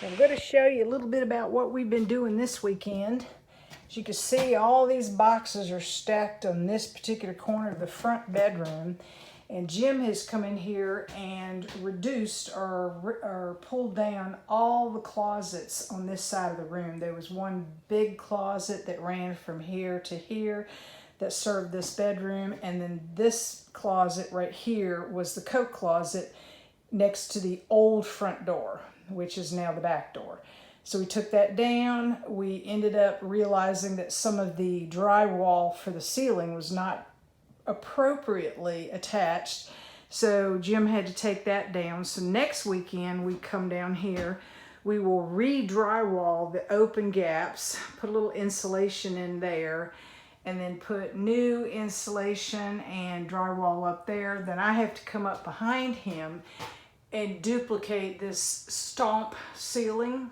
I'm going to show you a little bit about what we've been doing this weekend. As you can see, all these boxes are stacked on this particular corner of the front bedroom. And Jim has come in here and reduced or pulled down all the closets on this side of the room. There was one big closet that ran from here to here that served this bedroom. And then this closet right here was the coat closet next to the old front door, which is now the back door. So we took that down. We ended up realizing that some of the drywall for the ceiling was not appropriately attached. So Jim had to take that down. So next weekend we come down here, we will re-drywall the open gaps, put a little insulation in there, and then put new insulation and drywall up there. Then I have to come up behind him and duplicate this stomp ceiling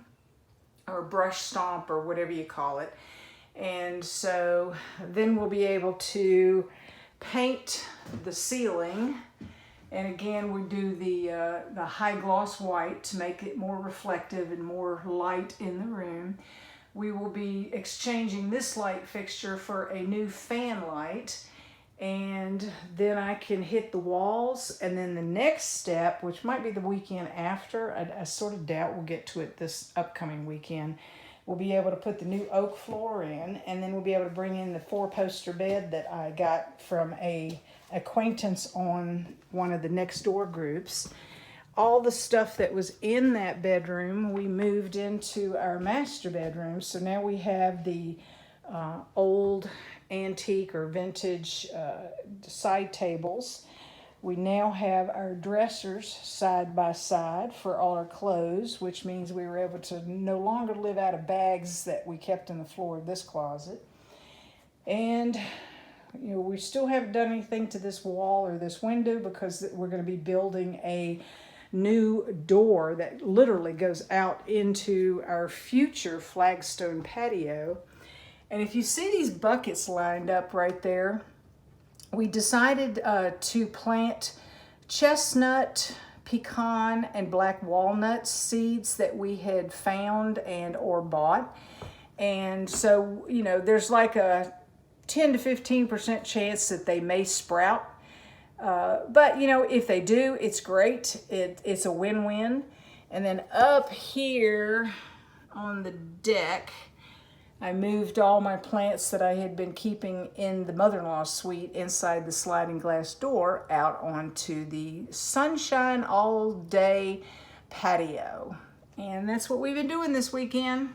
or brush stomp or whatever you call it. And so then we'll be able to paint the ceiling. And again, we do the high gloss white to make it more reflective and more light in the room. We will be exchanging this light fixture for a new fan light. And then I can hit the walls. And then the next step, which might be the weekend after, I sort of doubt we'll get to it this upcoming weekend, we'll be able to put the new oak floor in, and then we'll be able to bring in the 4-poster bed that I got from a acquaintance on one of the next door groups. All the stuff that was in that bedroom, we moved into our master bedroom. So now we have the old antique or vintage side tables. We now have our dressers side by side for all our clothes, which means we were able to no longer live out of bags that we kept in the floor of this closet. And you know, we still haven't done anything to this wall or this window because we're going to be building a new door that literally goes out into our future flagstone patio. And if you see these buckets lined up right there, we decided to plant chestnut, pecan, and black walnut seeds that we had found and or bought. And so, you know, there's like a 10 to 15% chance that they may sprout. But, you know, if they do, it's great. It's a win-win. And then up here on the deck, I moved all my plants that I had been keeping in the mother-in-law suite inside the sliding glass door out onto the sunshine all day patio. And that's what we've been doing this weekend.